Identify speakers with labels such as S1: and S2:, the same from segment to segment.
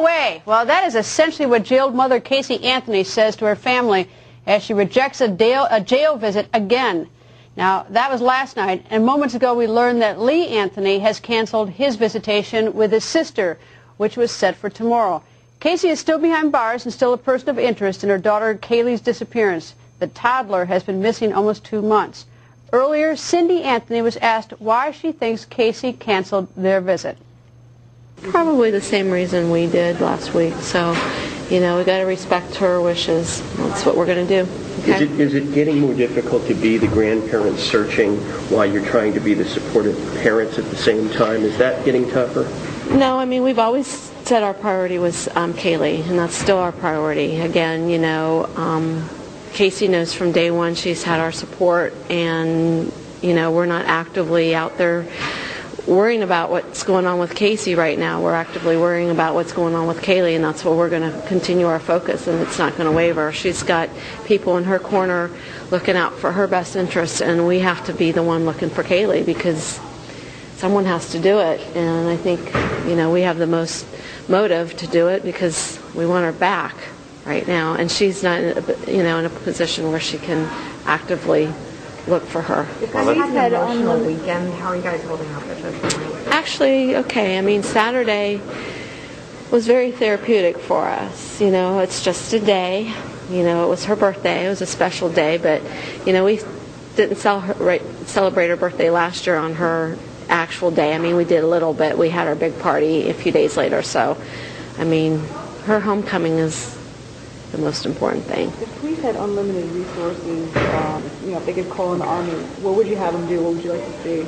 S1: No way. Well, that is essentially what jailed mother Casey Anthony says to her family as she rejects a jail visit again. Now, that was last night, and moments ago we learned that Lee Anthony has canceled his visitation with his sister, which was set for tomorrow. Casey is still behind bars and still a person of interest in her daughter Caylee's disappearance. The toddler has been missing almost 2 months. Earlier, Cindy Anthony was asked why she thinks Casey canceled their visit.
S2: Probably the same reason we did last week. So, we got to respect her wishes. That's what we're going to do. Okay?
S3: Is it getting more difficult to be the grandparents searching while you're trying to be the supportive parents at the same time? Is that getting tougher?
S2: No, we've always said our priority was Caylee, and that's still our priority. Again, Casey knows from day one she's had our support, and, we're not actively out there worrying about what's going on with Casey right now. We're actively worrying about what's going on with Caylee, and that's where we're going to continue our focus, and it's not going to waver. She's got people in her corner looking out for her best interests, and we have to be the one looking for Caylee because someone has to do it, and I think, we have the most motive to do it because we want her back right now, and she's not, in a position where she can actively look for her.
S4: You guys had an emotional weekend. How are you guys holding up at this point?
S2: Actually, okay. Saturday was very therapeutic for us. It's just a day. It was her birthday. It was a special day, but, we didn't celebrate her birthday last year on her actual day. We did a little bit. We had our big party a few days later. So, her homecoming is the most important thing.
S5: If police had unlimited resources, if they could call in the Army, what would you have them do? What would you like to see?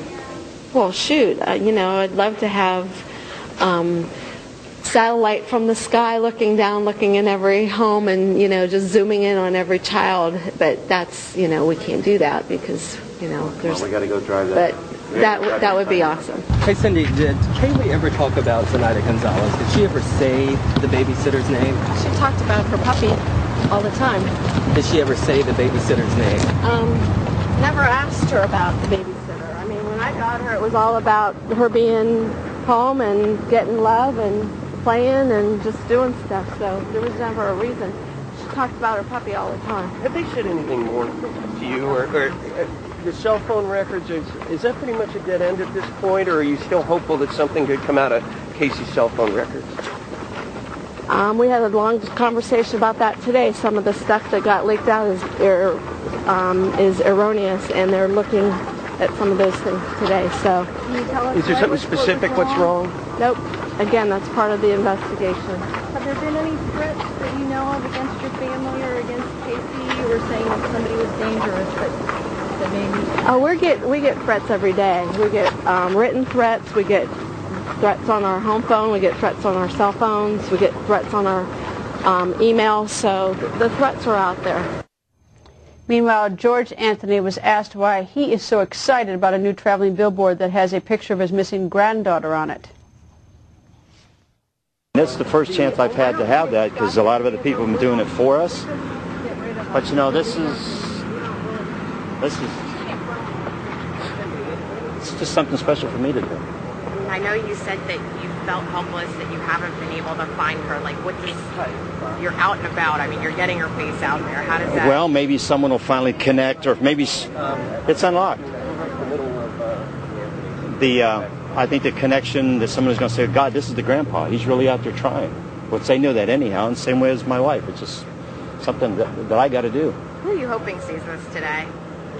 S2: Well, shoot, I'd love to have satellite from the sky looking down, looking in every home and, just zooming in on every child. But that's, we can't do that because, there's...
S3: Well, we got to go drive that.
S2: But that would be awesome.
S6: Hey, Cindy, did Caylee ever talk about Zenaida Gonzalez? Did she ever say the babysitter's name?
S2: She talked about her puppy all the time.
S6: Did she ever say the babysitter's name?
S2: Never asked her about the babysitter. When I got her, it was all about her being home and getting love and playing and just doing stuff. So there was never a reason. She talked about her puppy all the time.
S3: Have they said anything more to you, or the cell phone records? Is that pretty much a dead end at this point, or are you still hopeful that something could come out of Casey's cell phone records?
S2: We had a long conversation about that today. Some of the stuff that got leaked out is erroneous, and they're looking at some of those things today. So,
S4: can you tell us
S3: is there something specific what's wrong?
S2: Nope. Again, that's part of the investigation.
S7: Have there been any threats that you know of against your family or against Casey? You were saying that somebody was dangerous, but that maybe...
S2: Oh, we get threats every day. We get written threats. We get threats on our home phone. We get threats on our cell phones. We get threats on our emails. So the threats are out there.
S1: Meanwhile, George Anthony was asked why he is so excited about a new traveling billboard that has a picture of his missing granddaughter on it.
S8: That's the first chance I've had to have that because a lot of other people have been doing it for us. But this is it's just something special for me to do.
S4: I know you said that you felt helpless, that you haven't been able to find her. Like, what is, you're out and about. You're getting her face out there. How does that...
S8: Well, maybe someone will finally connect, or maybe it's unlocked. I think the connection that someone is going to say, God, this is the grandpa. He's really out there trying. Which they know that anyhow, in the same way as my wife. It's just something that I got to do.
S4: Who are you hoping sees this today?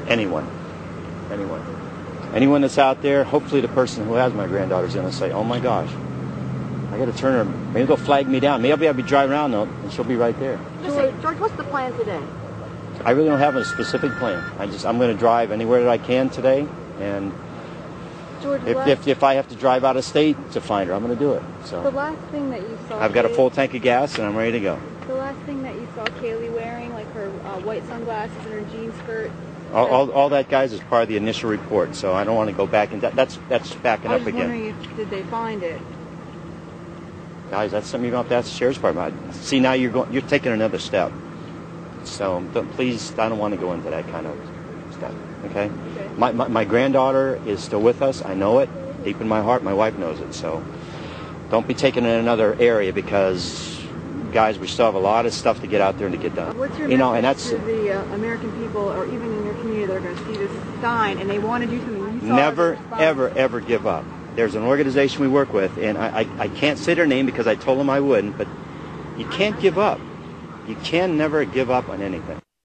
S8: Anyone that's out there. Hopefully the person who has my granddaughter is going to say, oh my gosh, I got to turn her. Maybe they'll flag me down. Maybe I'll be driving around though, and she'll be right there.
S2: George, what's the plan today?
S8: I really don't have a specific plan. I'm going to drive anywhere that I can today, and
S7: George,
S8: if I have to drive out of state to find her, I'm going to do it. So
S7: the last thing that you saw...
S8: I've got a full tank of gas, and I'm ready to go.
S7: The last thing that you saw Caylee wearing, like her white sunglasses and her jean skirt...
S8: All that, guys, is part of the initial report, so I don't want to go back into that. That's backing up again.
S5: I was wondering did they find it?
S8: Guys, that's something you're going to have to ask the sheriff's department. See, now you're taking another step. So please, I don't want to go into that kind of stuff. Okay? My granddaughter is still with us. I know it deep in my heart. My wife knows it. So don't be taking it in another area because, guys, we still have a lot of stuff to get out there and to get done.
S5: What's your
S8: you know, and
S5: message
S8: that's
S5: to the American people, or even in your community, that are going to see this sign and they want to do something? You saw
S8: never,
S5: it as a
S8: ever, ever give up. There's an organization we work with, and I can't say their name because I told them I wouldn't, but you can't give up. You can never give up on anything.